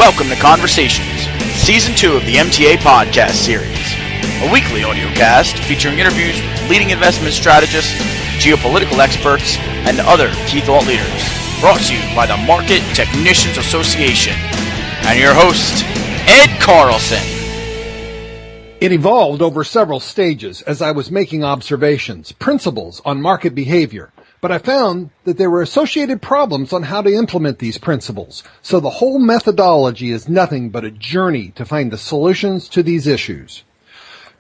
Welcome to Conversations, Season 2 of the MTA Podcast Series, a weekly audio cast featuring interviews with leading investment strategists, geopolitical experts, and other key thought leaders, brought to you by the Market Technicians Association, and your host, Ed Carlson. It evolved over several stages as I was making observations, principles on market behavior, but I found that there were associated problems on how to implement these principles. So the whole methodology is nothing but a journey to find the solutions to these issues.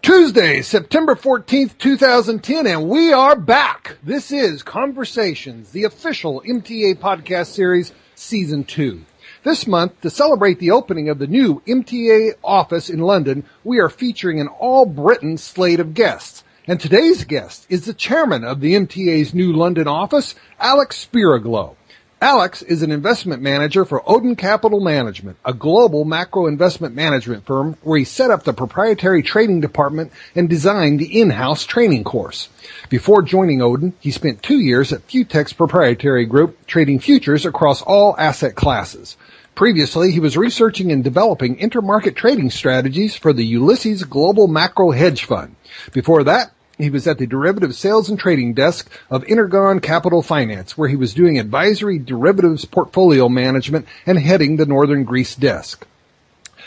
Tuesday, September 14th, 2010, and we are back. This is Conversations, the official MTA Podcast Series, Season 2. This month, to celebrate the opening of the new MTA office in London, we are featuring an all-Britain slate of guests. And today's guest is the chairman of the MTA's new London office, Alex Spiraglo. Alex is an investment manager for Odin Capital Management, a global macro investment management firm where he set up the proprietary trading department and designed the in-house training course. Before joining Odin, he spent 2 years at Futex Proprietary Group, trading futures across all asset classes. Previously, he was researching and developing intermarket trading strategies for the Ulysses Global Macro Hedge Fund. Before that, he was at the derivative sales and trading desk of Intergon Capital Finance, where he was doing advisory derivatives portfolio management and heading the Northern Greece desk.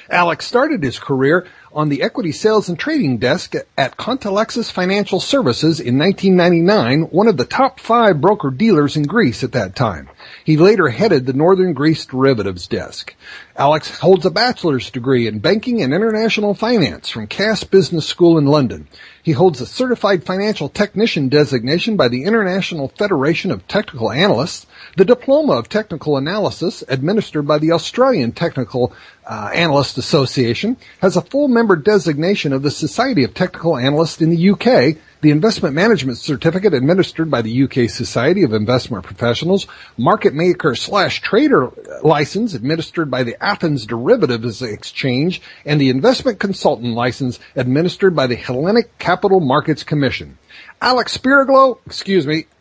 Alex started his career on the equity sales and trading desk at Contalexis Financial Services in 1999, one of the top 5 broker-dealers in Greece at that time. He later headed the Northern Greece derivatives desk. Alex holds a bachelor's degree in banking and international finance from Cass Business School in London. He holds a certified financial technician designation by the International Federation of Technical Analysts, the Diploma of Technical Analysis administered by the Australian Technical Analyst Association, has a full member designation of the Society of Technical Analysts in the UK, the Investment Management Certificate administered by the UK Society of Investment Professionals, Market Maker/Trader license administered by the Athens Derivatives Exchange, and the Investment Consultant license administered by the Hellenic Capital Markets Commission. Alex Spiraglo,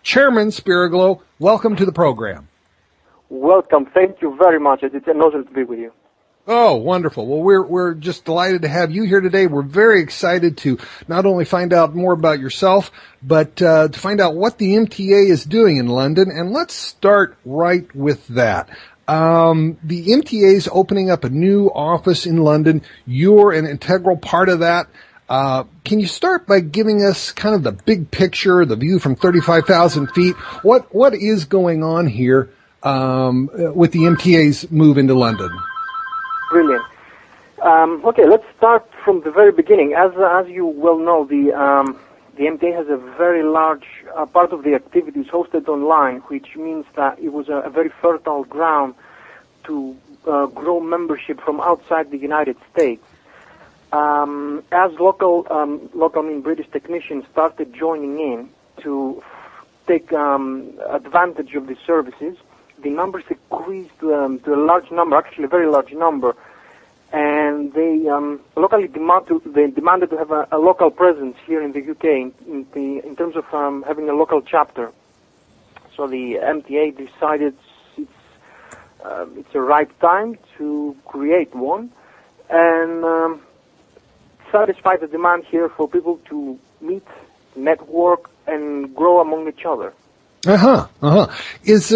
Chairman Spiraglo, welcome to the program. Welcome. Thank you very much. It's an honor to be with you. Oh, wonderful. Well, we're just delighted to have you here today. We're very excited to not only find out more about yourself, but to find out what the MTA is doing in London. And let's start right with that. The MTA is opening up a new office in London. You're an integral part of that. Can you start by giving us kind of the big picture, the view from 35,000 feet? What is going on here with the MTA's move into London? Brilliant. Okay, let's start from the very beginning. As you well know, the MTA has a very large part of the activities hosted online, which means that it was a very fertile ground to grow membership from outside the United States. As local British technicians started joining in to take advantage of the services, the numbers increased to a large number, actually a very large number, and they demanded to have a local presence here in the UK in terms of having a local chapter. So the MTA decided it's the right time to create one and satisfy the demand here for people to meet, network, and grow among each other. Is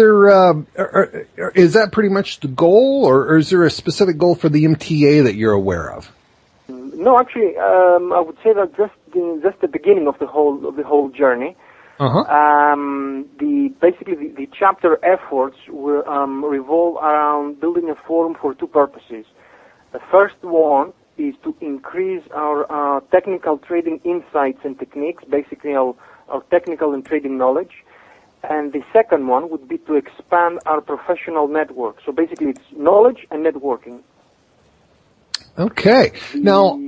that pretty much the goal, or is there a specific goal for the MTA that you're aware of? No, actually, I would say that just the beginning of the whole journey. The chapter efforts revolve around building a forum for 2 purposes. The first one is to increase our technical trading insights and techniques, basically our technical and trading knowledge. And the second one would be to expand our professional network. So basically it's knowledge and networking. Okay. Now,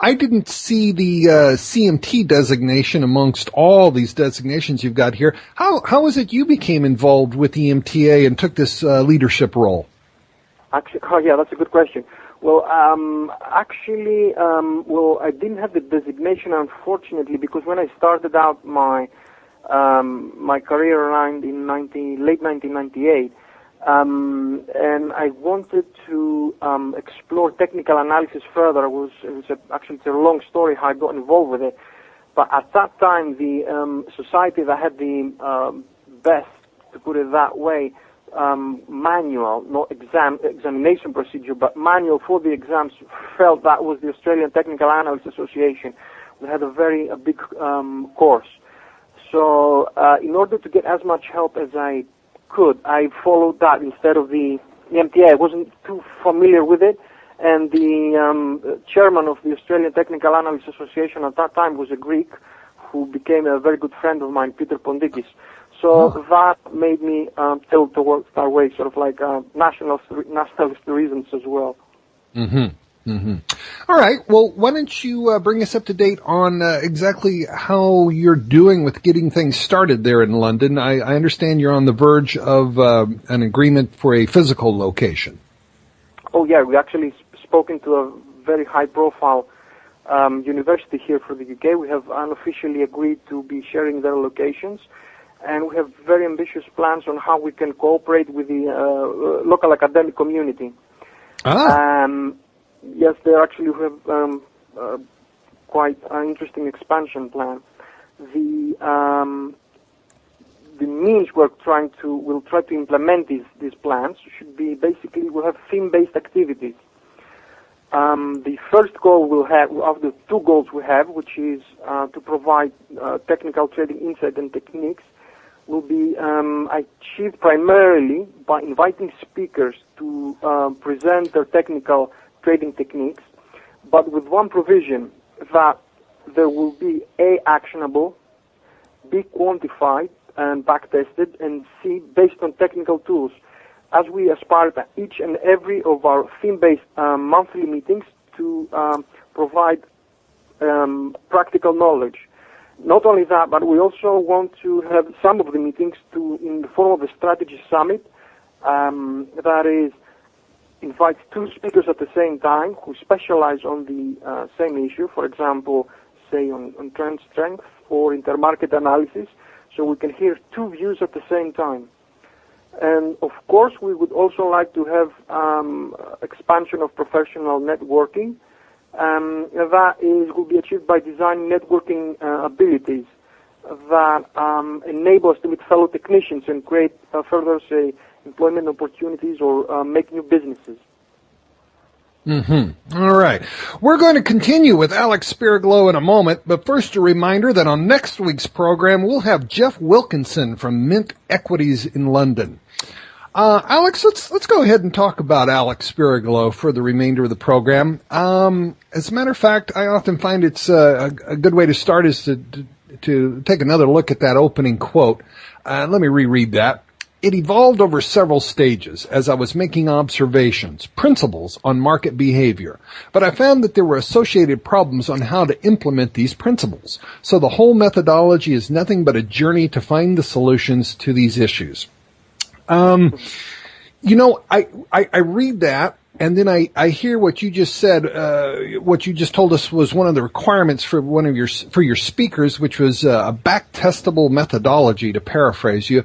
I didn't see the CMT designation amongst all these designations you've got here. How is it you became involved with the MTA and took this leadership role? Actually, that's a good question. Well, I didn't have the designation, unfortunately, because when I started out my career around in late 1998, And I wanted to explore technical analysis further. Actually, it's a long story how I got involved with it. But at that time, the society that had the best, to put it that way, manual, not examination procedure, but manual for the exams, felt that was the Australian Technical Analysts Association. We had a big course. So in order to get as much help as I could, I followed that instead of the MTA. I wasn't too familiar with it, and the chairman of the Australian Technical Analysts Association at that time was a Greek who became a very good friend of mine, Peter Pondikis. So that made me tilt towards that way, sort of like nationalist reasons as well. Mm-hmm. Mm-hmm. All right. Well, why don't you bring us up to date on exactly how you're doing with getting things started there in London? I understand you're on the verge of an agreement for a physical location. Oh, yeah. We actually spoken to a very high-profile university here for the UK. We have unofficially agreed to be sharing their locations, and we have very ambitious plans on how we can cooperate with the local academic community. Yes, they actually have quite an interesting expansion plan. The means we'll try to implement these plans should be basically we'll have theme-based activities. The first goal we'll have, of the two goals we have, which is to provide technical trading insight and techniques, will be achieved primarily by inviting speakers to present their technical trading techniques, but with one provision, that there will be A, actionable, B, quantified and back-tested, and C, based on technical tools, as we aspire to each and every of our theme-based monthly meetings to provide practical knowledge. Not only that, but we also want to have some of the meetings in the form of a strategy summit, that is, invites two speakers at the same time who specialize on the same issue, for example, say on trend strength or intermarket analysis, so we can hear two views at the same time. And of course, we would also like to have expansion of professional networking. That will be achieved by designing networking abilities that enable us to meet fellow technicians and create further, say, employment opportunities or make new businesses. Mm-hmm. All right. We're going to continue with Alex Spiraglo in a moment, but first a reminder that on next week's program, we'll have Jeff Wilkinson from Mint Equities in London. Alex, let's go ahead and talk about Alex Spiraglo for the remainder of the program. As a matter of fact, I often find it's a good way to start is to take another look at that opening quote. Let me reread that. It evolved over several stages as I was making observations, principles on market behavior, but I found that there were associated problems on how to implement these principles. So the whole methodology is nothing but a journey to find the solutions to these issues. I read that, and then I hear what you just said. What you just told us was one of the requirements for your speakers, which was a back-testable methodology. To paraphrase you,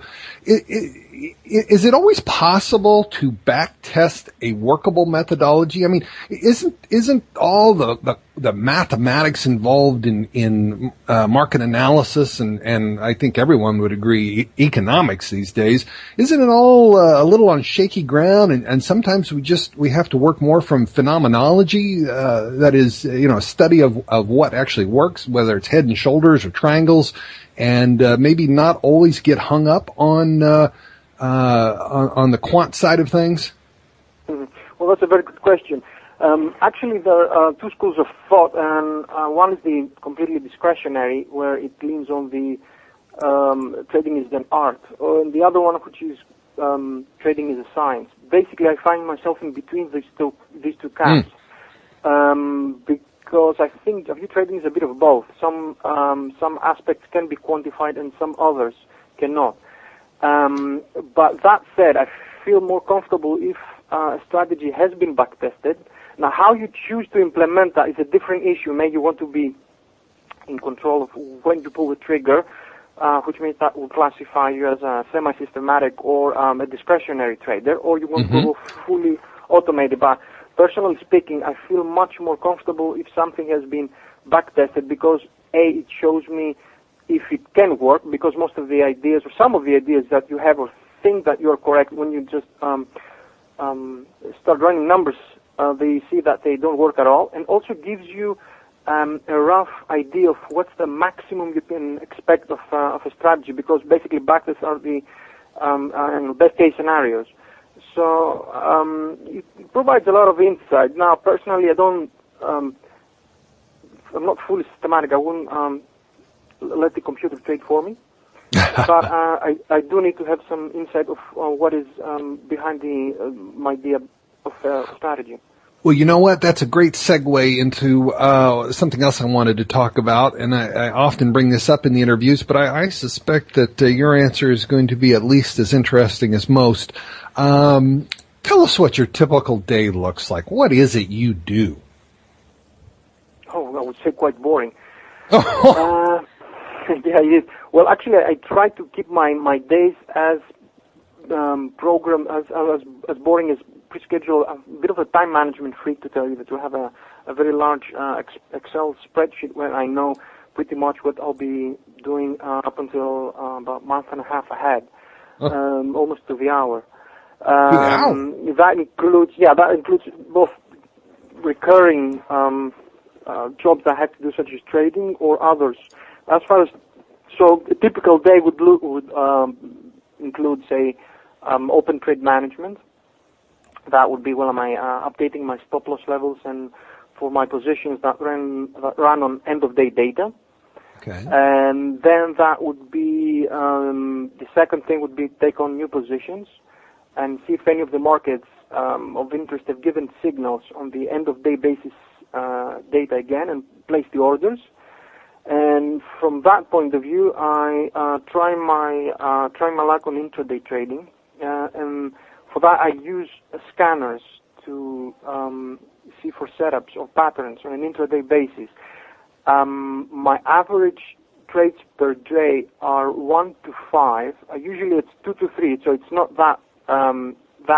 is it always possible to back-test a workable methodology? I mean, isn't all the mathematics involved in market analysis and I think everyone would agree economics these days, isn't it all a little on shaky ground, and sometimes we have to work more from phenomenology, that is, a study of what actually works, whether it's head and shoulders or triangles, and maybe not always get hung up on the quant side of things? Mm-hmm. Well, that's a very good question. Actually, there are two schools of thought, and one is the completely discretionary, where it leans on the trading is an art, and the other one, which is trading is a science. Basically, I find myself in between these two camps, because I think trading is a bit of both. Some aspects can be quantified, and some others cannot. But that said, I feel more comfortable if a strategy has been back-tested. Now, how you choose to implement that is a different issue. Maybe you want to be in control of when to pull the trigger, which means that will classify you as a semi-systematic or a discretionary trader, or you want to go fully automated. But personally speaking, I feel much more comfortable if something has been back-tested because, A, it shows me if it can work, because most of the ideas, or some of the ideas that you have or think that you're correct, when you just start running numbers, they see that they don't work at all, and also gives you a rough idea of what's the maximum you can expect of a strategy, because basically backtests are the best case scenarios. So it provides a lot of insight. Now, personally, I'm not fully systematic. I wouldn't let the computer trade for me. But I do need to have some insight of what is behind my idea of strategy. Well, you know what? That's a great segue into something else I wanted to talk about, and I often bring this up in the interviews, but I suspect that your answer is going to be at least as interesting as most. Tell us what your typical day looks like. What is it you do? Oh, I would say quite boring. Yeah, it is. Well, actually, I try to keep my days as program as boring as pre-schedule. A bit of a time management freak, to tell you that. To have a very large Excel spreadsheet where I know pretty much what I'll be doing up until about a month and a half ahead, almost to the hour. That includes both recurring jobs I have to do, such as trading, or others. As far as so, a typical day would include, say, open trade management. That would be, well, am I updating my stop loss levels and for my positions that run on end of day data. Okay. And then that would be the second thing would be take on new positions and see if any of the markets of interest have given signals on the end of day basis data again, and place the orders. And from that point of view, I try my luck on intraday trading, and for that I use scanners to see for setups or patterns on an intraday basis. My average trades per day are 1 to 5. Usually it's 2 to 3, so it's not that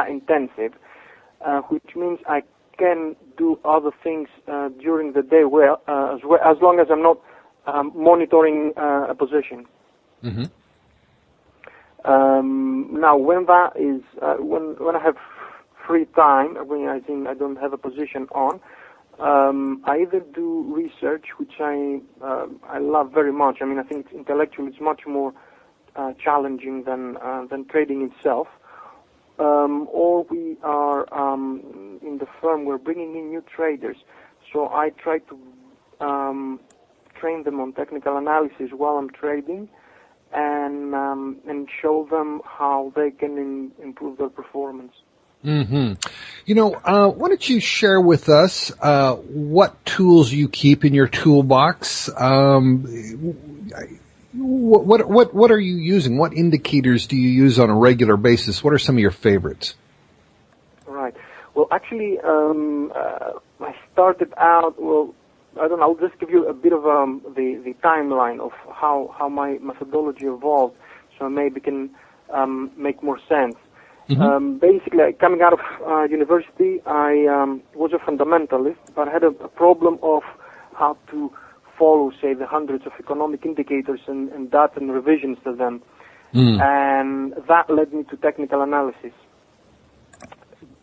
intensive, which means I can do other things during the day as long as I'm not monitoring a position. Mm-hmm. Now, when that is when I have free time, when I don't have a position on, I either do research, which I love very much. I mean, I think intellectually it's much more challenging than trading itself. Or we are in the firm, we're bringing in new traders, so I try to train them on technical analysis while I'm trading, and show them how they can improve their performance. Mm-hmm. You know, why don't you share with us what tools you keep in your toolbox? What are you using? What indicators do you use on a regular basis? What are some of your favorites? Right. Well, actually, I started out. Well, I don't know. I'll just give you a bit of the timeline of how my methodology evolved, so maybe can make more sense. Mm-hmm. Basically, coming out of university, I was a fundamentalist, but I had a problem of how to follow, say, the hundreds of economic indicators and data and revisions to them. And that led me to technical analysis.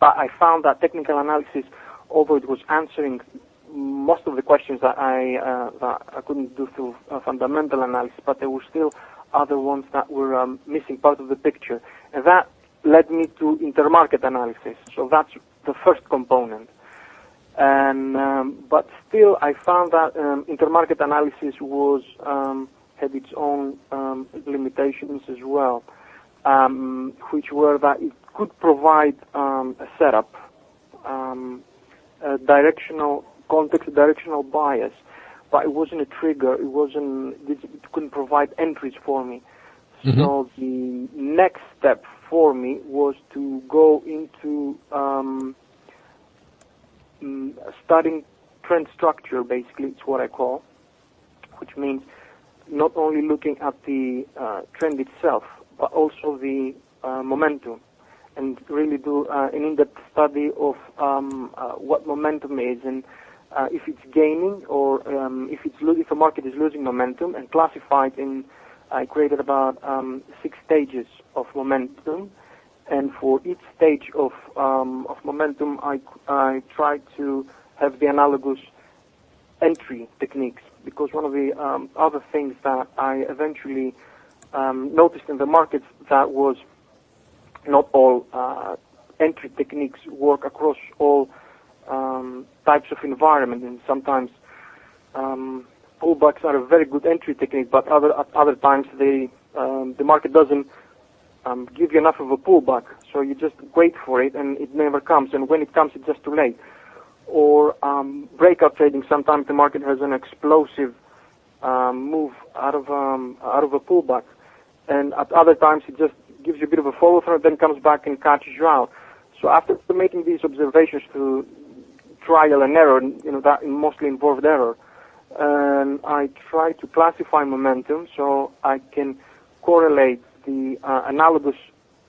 But I found that technical analysis, although it was answering most of the questions that I couldn't do through fundamental analysis, but there were still other ones that were missing part of the picture. And that led me to intermarket analysis. So that's the first component. And but still, I found that intermarket analysis was had its own limitations as well, which were that it could provide a setup, a directional context, directional bias, but it wasn't a trigger. It couldn't provide entries for me. Mm-hmm. So the next step for me was to go into studying trend structure. Basically, it's what I call, which means not only looking at the trend itself, but also the momentum, and really do an in-depth study of what momentum is, and if it's gaining or if a market is losing momentum, and classified in. I created about 6 stages of momentum, and for each stage of momentum, I tried to have the analogous entry techniques, because one of the other things that I eventually noticed in the markets that was not all entry techniques work across all types of environment, and sometimes pullbacks are a very good entry technique, but at other times the market doesn't give you enough of a pullback, so you just wait for it and it never comes, and when it comes it's just too late. Or breakout trading, sometimes the market has an explosive move out of a pullback, and at other times it just gives you a bit of a follow through, then comes back and catches you out. So after making these observations through trial and error, that mostly involved error, and I try to classify momentum so I can correlate the analogous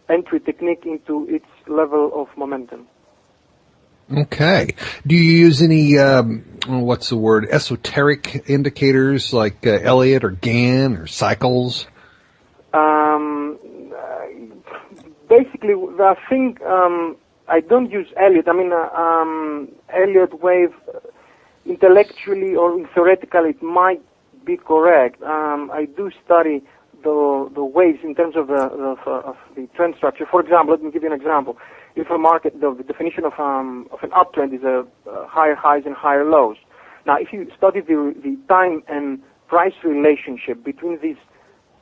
entry technique into its level of momentum. Okay. Do you use any, esoteric indicators like Elliott or Gann or cycles? Basically, I think I don't use Elliott. I mean, Elliott wave, intellectually or theoretically, it might be correct. I do study the waves in terms of the trend structure. For example, let me give you an example. If a market, the definition of an uptrend is higher highs and higher lows. Now, if you study the time and price relationship between these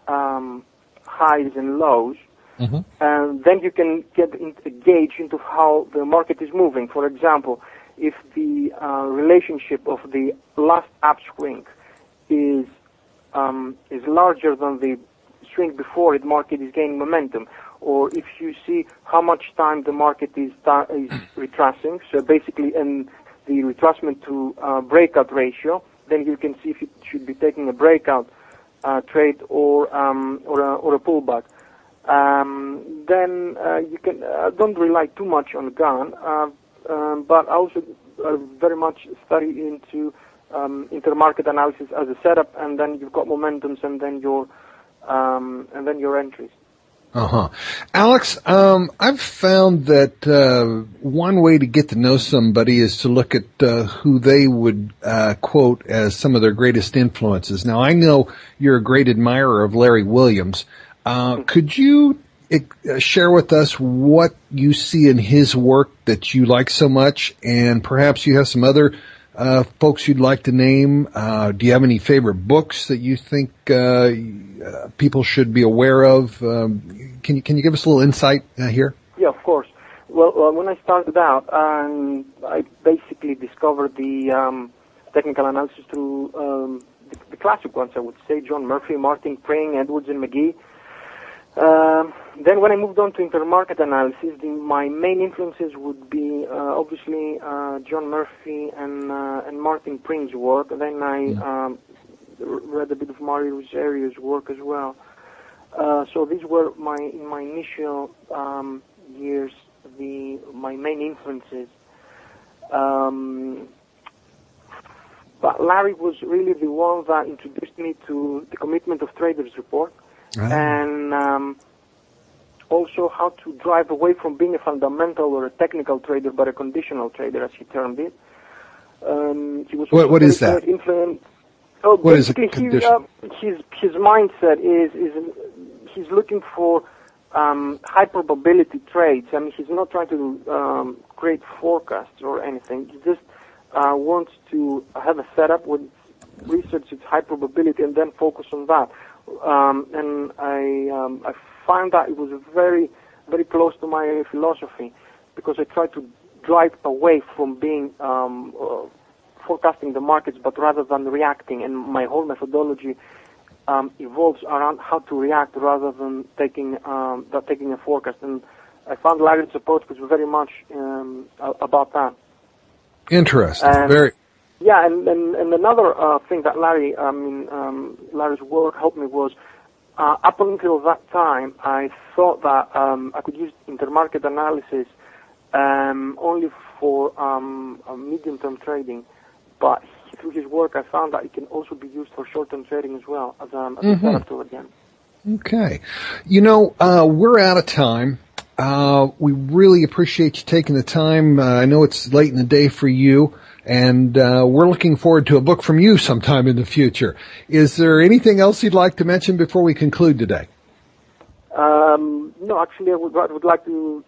highs and lows, and then you can get a gauge into how the market is moving. For example, if the relationship of the last upswing is larger than the swing before it, market is gaining momentum. Or if you see how much time the market is retracing, so basically in the retracement to breakout ratio, then you can see if it should be taking a breakout trade or a pullback. Then you can don't rely too much on Gann, but also very much study into intermarket analysis as a setup, and then you've got momentums, and then your entries. Alex, I've found that one way to get to know somebody is to look at who they would quote as some of their greatest influences. Now, I know you're a great admirer of Larry Williams. Could you share with us what you see in his work that you like so much, and perhaps you have some other folks you'd like to name? Do you have any favorite books that you think people should be aware of? Can you give us a little insight here? Yeah, of course. Well, when I started out, I basically discovered the technical analysis through the classic ones, I would say, John Murphy, Martin Pring, Edwards, and McGee. Then when I moved on to intermarket analysis, my main influences would be obviously John Murphy and Martin Pring's work. Then I read a bit of Mario Rosario's work as well. So these were in my initial years my main influences. But Larry was really the one that introduced me to the Commitment of Traders report. And also how to drive away from being a fundamental or a technical trader, but a conditional trader, as he termed it. He was what is that? What is a conditional? His mindset is he's looking for high probability trades. I mean, he's not trying to create forecasts or anything. He just wants to have a setup with research its high probability and then focus on that. And I find that it was very, very close to my philosophy, because I try to drive away from being forecasting the markets, but rather than reacting. And my whole methodology evolves around how to react rather than taking a forecast. And I found Larry's approach was very much about that. Interesting. Yeah, and another thing that Larry's work helped me was, up until that time, I thought that I could use intermarket analysis only for medium-term trading, but through his work I found that it can also be used for short-term trading as well as a setup tool again. Okay. We're out of time. We really appreciate you taking the time. I know it's late in the day for you, and we're looking forward to a book from you sometime in the future. Is there anything else you'd like to mention before we conclude today? No, actually, what I would like to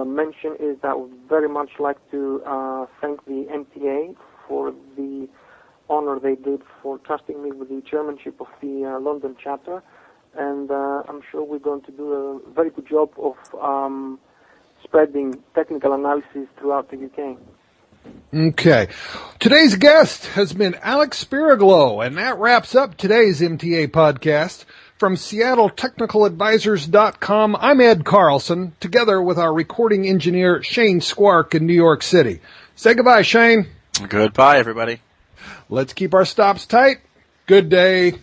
mention is that I would very much like to thank the MTA for the honor they did for trusting me with the chairmanship of the London chapter. And I'm sure we're going to do a very good job of spreading technical analysis throughout the UK. Okay. Today's guest has been Alex Spiraglo, and that wraps up today's MTA podcast. From SeattleTechnicalAdvisors.com, I'm Ed Carlson, together with our recording engineer, Shane Squark in New York City. Say goodbye, Shane. Goodbye, everybody. Let's keep our stops tight. Good day.